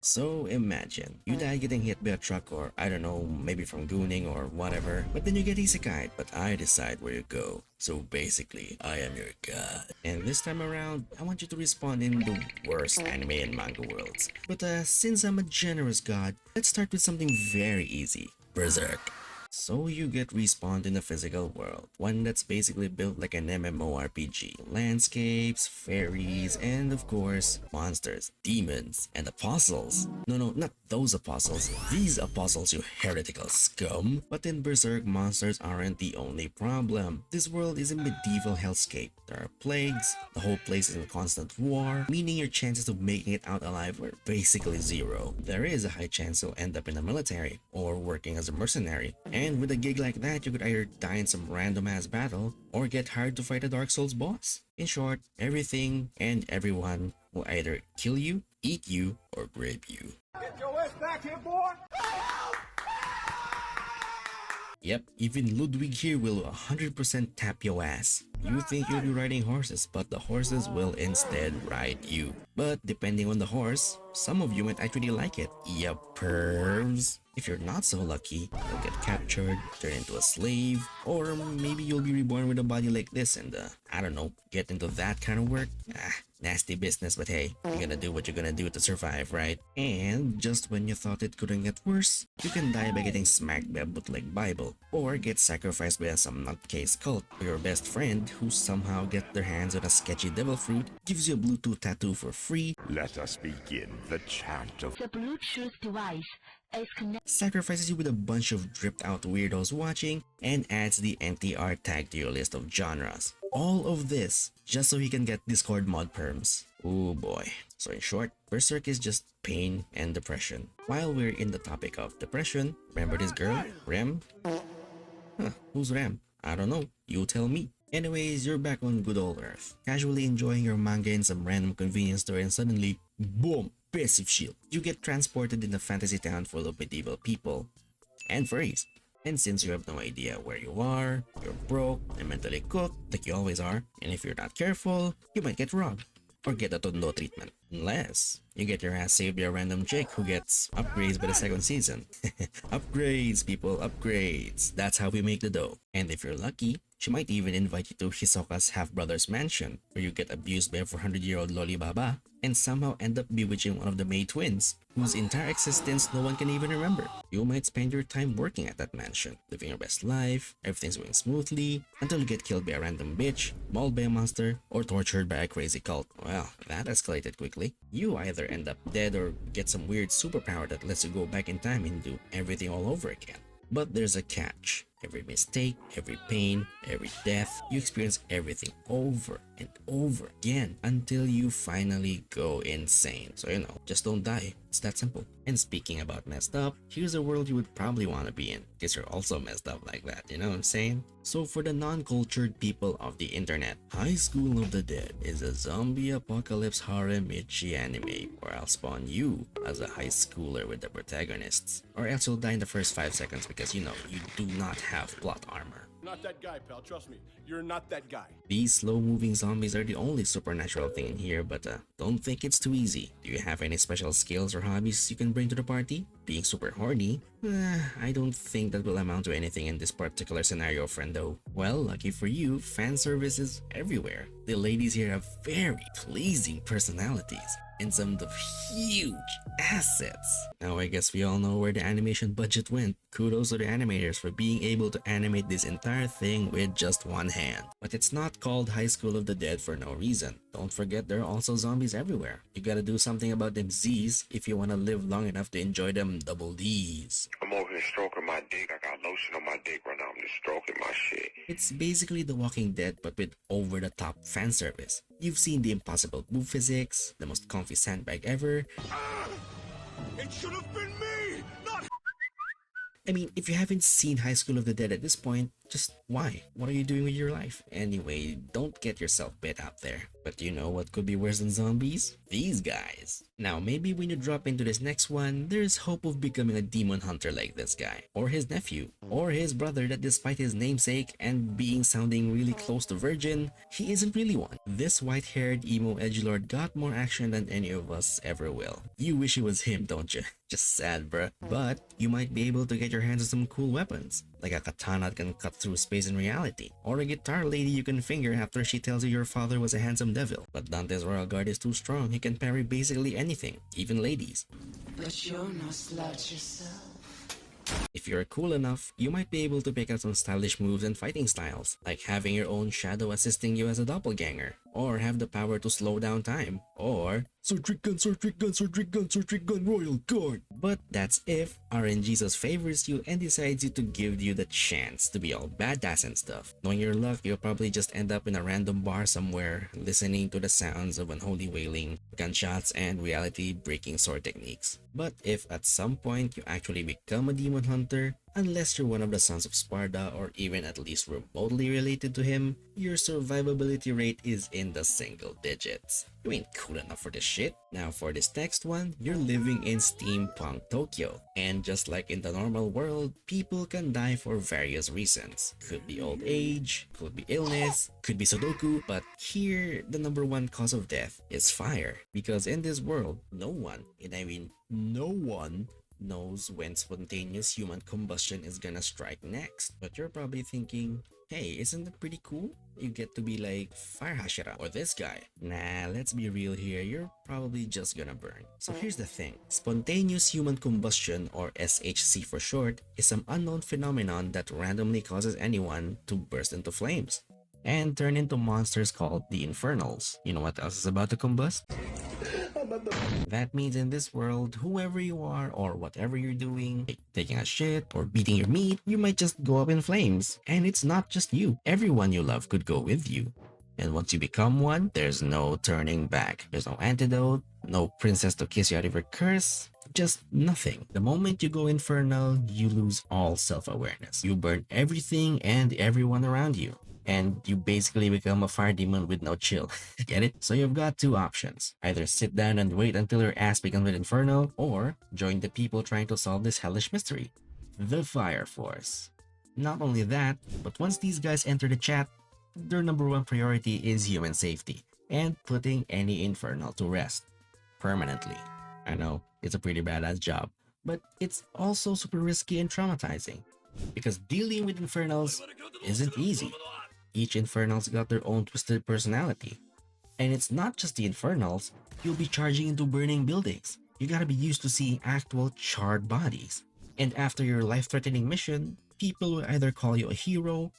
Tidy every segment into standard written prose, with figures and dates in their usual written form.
So imagine, you die getting hit by a truck or I don't know, maybe from gooning or whatever, but then you get isekai'd, but I decide where you go. So basically, I am your god. And this time around, I want you to respawn in the worst anime and manga worlds. But since I'm a generous god, let's start with something very easy. Berserk. So you get respawned in the physical world, one that's basically built like an MMORPG. Landscapes, fairies, and of course, monsters, demons, and apostles. No, not those apostles. These apostles, you heretical scum. But in Berserk, monsters aren't the only problem. This world is a medieval hellscape. There are plagues, the whole place is in constant war, meaning your chances of making it out alive were basically zero. There is a high chance you'll end up in the military, or working as a mercenary. And with a gig like that, you could either die in some random ass battle or get hired to fight a Dark Souls boss. In short, everything and everyone will either kill you, eat you, or grape you. Get your ass back here, boy! Yep, even Ludwig here will 100% tap your ass. You think you'll be riding horses, but the horses will instead ride you. But depending on the horse, some of you might actually like it. Ya pervs. If you're not so lucky, you'll get captured, turn into a slave, or maybe you'll be reborn with a body like this and I don't know, get into that kind of work. Nasty business, but hey, you're gonna do what you're gonna do to survive, right? And just when you thought it couldn't get worse, you can die by getting smacked by a bootleg Bible, or get sacrificed by some nutcase cult, or your best friend who somehow get their hands on a sketchy devil fruit gives you a Bluetooth tattoo for free. Let us begin the chant of... The Bluetooth device is connected. Sacrifices you with a bunch of dripped out weirdos watching, and adds the NTR tag to your list of genres. All of this just so he can get Discord mod perms. Oh boy. So in short, Berserk is just pain and depression. While we're in the topic of depression, remember this girl, Rem? Who's Rem? I don't know, you tell me. Anyways, you're back on good old Earth, casually enjoying your manga in some random convenience store, and suddenly, boom, passive shield. You get transported in a fantasy town full of medieval people and furries. And since you have no idea where you are, you're broke and mentally cooked like you always are, and if you're not careful, you might get robbed or get a tondo treatment. Unless you get your ass saved by a random chick who gets upgrades by the second season. Upgrades, people, upgrades. That's how we make the dough. And if you're lucky, she might even invite you to Hisoka's half-brother's mansion, where you get abused by a 400-year-old loli baba and somehow end up bewitching one of the May twins, whose entire existence no one can even remember. You might spend your time working at that mansion, living your best life, everything's going smoothly, until you get killed by a random bitch, mauled by a monster, or tortured by a crazy cult. Well, that escalated quickly. You either end up dead or get some weird superpower that lets you go back in time and do everything all over again. But there's a catch. Every mistake, every pain, every death, you experience everything over and over again until you finally go insane. So just don't die. It's that simple. And speaking about messed up, here's a world you would probably want to be in, because you're also messed up like that, you know what I'm saying? So for the non-cultured people of the internet, High School of the Dead is a zombie apocalypse harem ichi anime where I'll spawn you as a high schooler with the protagonists, or else you'll die in the first 5 seconds because you do not have plot armor. Not that guy, pal. Trust me. You're not that guy. These slow-moving zombies are the only supernatural thing in here, but don't think it's too easy. Do you have any special skills or hobbies you can bring to the party? Being super horny? I don't think that will amount to anything in this particular scenario, friendo. Well, lucky for you, fan service is everywhere. The ladies here have very pleasing personalities and some of the huge assets. Now I guess we all know where the animation budget went. Kudos to the animators for being able to animate this entire thing with just one hand. But it's not called High School of the Dead for no reason. Don't forget there are also zombies everywhere. You gotta do something about them Z's if you wanna live long enough to enjoy them double D's. I'm over here stroking my dick. I got lotion on my dick right now. I'm just stroking my shit. It's basically The Walking Dead but with over-the-top fan service. You've seen the impossible move physics, the most comfy sandbag ever. It should have been me, not... I mean, if you haven't seen High School of the Dead at this point, Just why? What are you doing with your life? Anyway, don't get yourself bit out there. But you know what could be worse than zombies? These guys. Now, maybe when you drop into this next one, there's hope of becoming a demon hunter like this guy, or his nephew, or his brother that despite his namesake and being sounding really close to virgin, he isn't really one. This white-haired emo edgelord got more action than any of us ever will. You wish it was him, don't you? Just sad, bruh. But you might be able to get your hands on some cool weapons, like a katana that can cut through space and reality, or a guitar lady you can finger after she tells you your father was a handsome devil. But Dante's Royal Guard is too strong, he can parry basically anything, even ladies. But you're no slouch yourself. If you're cool enough, you might be able to pick out some stylish moves and fighting styles, like having your own shadow assisting you as a doppelganger, or have the power to slow down time, or Sword Trick Gun, Sword Trick Gun, Sword Trick Gun, Sword Trick Gun, Royal Guard. But that's if RNGesus favors you and decides you to give you the chance to be all badass and stuff. Knowing your luck, you'll probably just end up in a random bar somewhere, listening to the sounds of unholy wailing, gunshots, and reality-breaking sword techniques. But if at some point you actually become a demon hunter, unless you're one of the sons of Sparta or even at least remotely related to him, your survivability rate is in the single digits. You ain't cool enough for this shit. Now for this next one, you're living in steampunk Tokyo. And just like in the normal world, people can die for various reasons. Could be old age, could be illness, could be Sudoku, but here the number one cause of death is fire. Because in this world, no one, and I mean no one, knows when spontaneous human combustion is gonna strike next. But you're probably thinking, hey, isn't that pretty cool? You get to be like Fire Hashira or this guy. Nah, let's be real here, you're probably just gonna burn. So here's the thing, spontaneous human combustion, or SHC for short, is some unknown phenomenon that randomly causes anyone to burst into flames and turn into monsters called the Infernals. You know what else is about to combust? That means in this world, whoever you are or whatever you're doing, like taking a shit or beating your meat, you might just go up in flames. And it's not just you. Everyone you love could go with you. And once you become one, there's no turning back. There's no antidote, no princess to kiss you out of your curse, just nothing. The moment you go infernal, you lose all self-awareness. You burn everything and everyone around you. And you basically become a fire demon with no chill. Get it? So you've got two options. Either sit down and wait until your ass becomes an inferno, or join the people trying to solve this hellish mystery. The Fire Force. Not only that, but once these guys enter the chat, their number one priority is human safety and putting any infernal to rest. Permanently. I know, it's a pretty badass job, but it's also super risky and traumatizing. Because dealing with infernals isn't easy. Each infernal's got their own twisted personality. And it's not just the infernals, you'll be charging into burning buildings. You gotta be used to seeing actual charred bodies. And after your life-threatening mission, people will either call you a hero,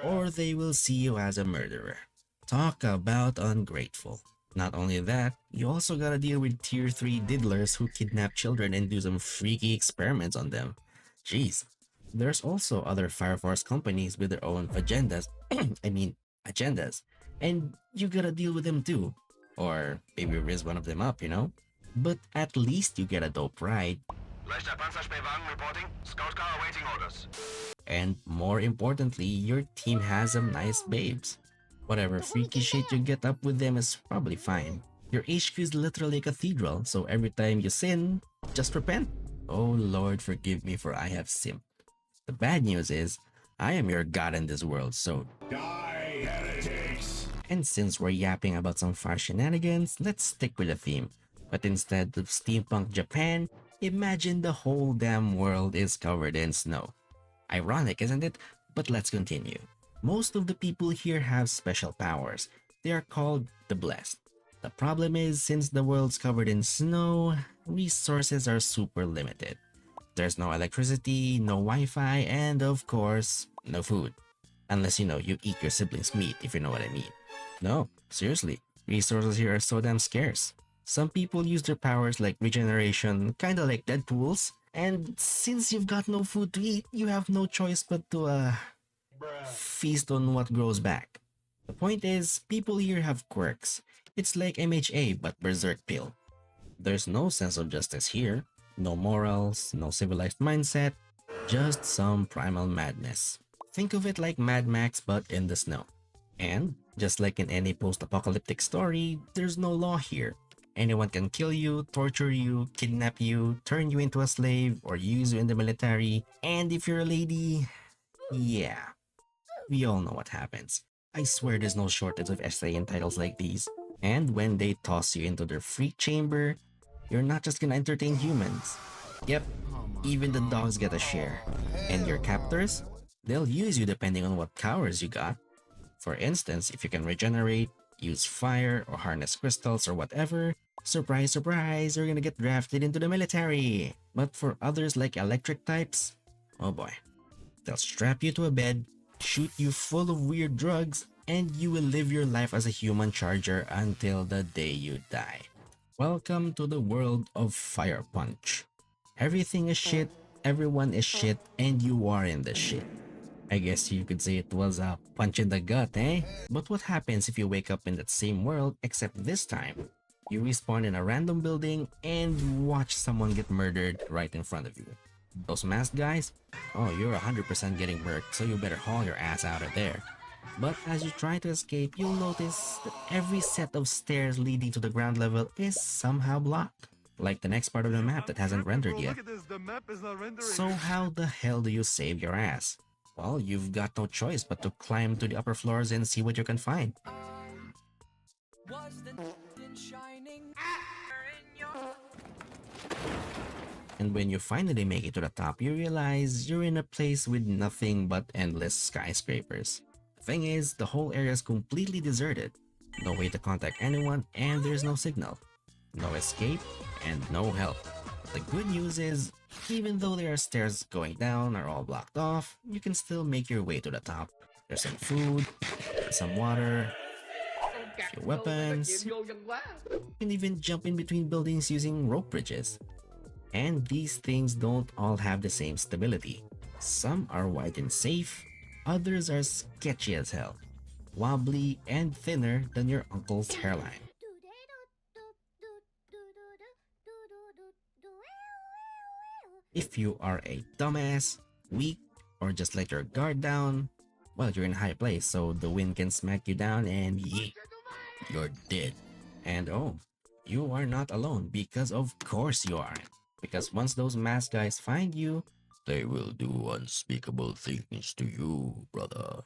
or they will see you as a murderer. Talk about ungrateful. Not only that, you also gotta deal with tier 3 diddlers who kidnap children and do some freaky experiments on them. Jeez. There's also other Fire Force companies with their own agendas, agendas, and you gotta deal with them too. Or maybe raise one of them up, you know? But at least you get a dope ride. Leichter Panzerspähwagen reporting. Scout car awaiting orders. And more importantly, your team has some nice babes. Whatever freaky shit you get up with them is probably fine. Your HQ is literally a cathedral, so every time you sin, just repent. Oh Lord, forgive me for I have sinned. The bad news is, I am your god in this world, so Die, heretics! And since we're yapping about some fire shenanigans, let's stick with the theme. But instead of steampunk Japan, imagine the whole damn world is covered in snow. Ironic, isn't it? But let's continue. Most of the people here have special powers. They are called the Blessed. The problem is, since the world's covered in snow, resources are super limited. There's no electricity, no Wi-Fi, and of course, no food. Unless you eat your siblings' meat, if you know what I mean. No, seriously, resources here are so damn scarce. Some people use their powers like regeneration, kinda like Deadpool's, and since you've got no food to eat, you have no choice but to, feast on what grows back. The point is, people here have quirks. It's like MHA but Berserk pill. There's no sense of justice here. No morals, no civilized mindset, just some primal madness. Think of it like Mad Max but in the snow. And, just like in any post-apocalyptic story, there's no law here. Anyone can kill you, torture you, kidnap you, turn you into a slave, or use you in the military, and if you're a lady, yeah, we all know what happens. I swear there's no shortage of essay and titles like these. And when they toss you into their freak chamber, you're not just gonna entertain humans. Yep, even the dogs get a share. And your captors? They'll use you depending on what powers you got. For instance, if you can regenerate, use fire, or harness crystals or whatever, surprise surprise, you're gonna get drafted into the military. But for others like electric types, oh boy. They'll strap you to a bed, shoot you full of weird drugs, and you will live your life as a human charger until the day you die. Welcome to the world of Fire Punch. Everything is shit, everyone is shit, and you are in the shit. I guess you could say it was a punch in the gut, eh? But what happens if you wake up in that same world, except this time? You respawn in a random building and watch someone get murdered right in front of you. Those masked guys? Oh, you're 100% getting murked, so you better haul your ass out of there. But as you try to escape, you'll notice that every set of stairs leading to the ground level is somehow blocked. Like the next part of the map that hasn't rendered yet. So how the hell do you save your ass? Well, you've got no choice but to climb to the upper floors and see what you can find. And when you finally make it to the top, you realize you're in a place with nothing but endless skyscrapers. The thing is, the whole area is completely deserted. No way to contact anyone, and there's no signal. No escape, and no help. The good news is, even though there are stairs going down are all blocked off, you can still make your way to the top. There's some food, some water, a few weapons. You can even jump in between buildings using rope bridges. And these things don't all have the same stability. Some are wide and safe, others are sketchy as hell, wobbly and thinner than your uncle's hairline. If you are a dumbass, weak, or just let your guard down, well, you're in a high place, so the wind can smack you down and yeet, you're dead. And oh, you are not alone, because of course you aren't. Because once those masked guys find you, they will do unspeakable things to you, brother.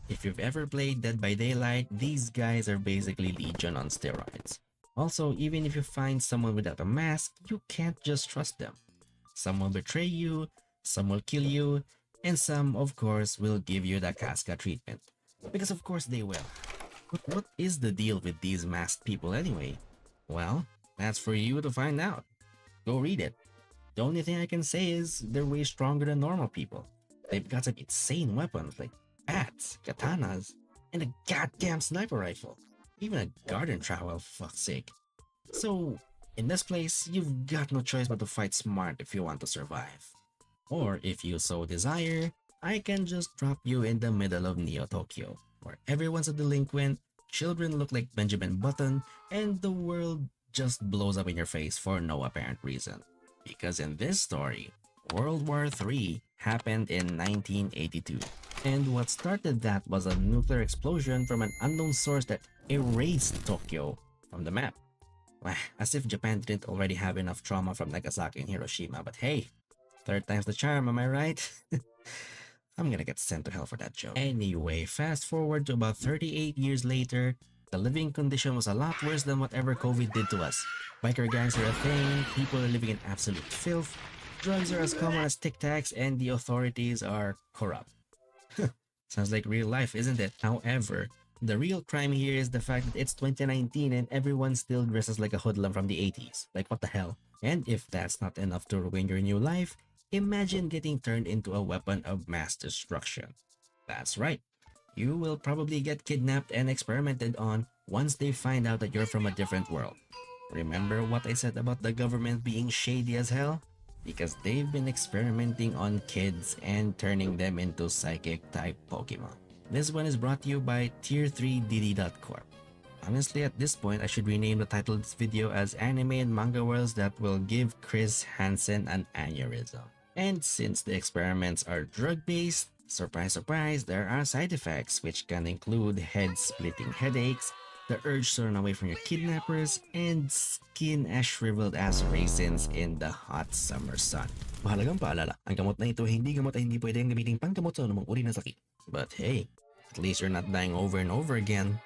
If you've ever played Dead by Daylight, these guys are basically Legion on steroids. Also, even if you find someone without a mask, you can't just trust them. Some will betray you, some will kill you, and some, of course, will give you the Casca treatment. Because of course they will. But what is the deal with these masked people anyway? Well, that's for you to find out. Go read it. The only thing I can say is they're way stronger than normal people. They've got some insane weapons like bats, katanas, and a goddamn sniper rifle. Even a garden trowel, for fuck's sake. So, in this place, you've got no choice but to fight smart if you want to survive. Or if you so desire, I can just drop you in the middle of Neo Tokyo, where everyone's a delinquent, children look like Benjamin Button, and the world just blows up in your face for no apparent reason. Because in this story, World War III happened in 1982. And what started that was a nuclear explosion from an unknown source that erased Tokyo from the map. As if Japan didn't already have enough trauma from Nagasaki and Hiroshima, but hey, third time's the charm, am I right? I'm gonna get sent to hell for that joke. Anyway, fast forward to about 38 years later, the living condition was a lot worse than whatever COVID did to us. Biker gangs are a thing, people are living in absolute filth, drugs are as common as Tic Tacs, and the authorities are corrupt. Sounds like real life, isn't it? However, the real crime here is the fact that it's 2019 and everyone still dresses like a hoodlum from the 80s. Like, what the hell? And if that's not enough to ruin your new life, imagine getting turned into a weapon of mass destruction. That's right. You will probably get kidnapped and experimented on once they find out that you're from a different world. Remember what I said about the government being shady as hell? Because they've been experimenting on kids and turning them into psychic-type Pokemon. This one is brought to you by Tier3DD.corp. Honestly, at this point, I should rename the title of this video as Anime and Manga Worlds that will give Chris Hansen an aneurysm. And since the experiments are drug-based, surprise, surprise, there are side effects which can include head-splitting headaches, the urge to run away from your kidnappers, and skin as shriveled as raisins in the hot summer sun. Mahalagang paalala, ang gamot na ito hindi gamot ay hindi pwedeng gamitin panggamot sa anumang uri ng sakit. But hey, at least you're not dying over and over again.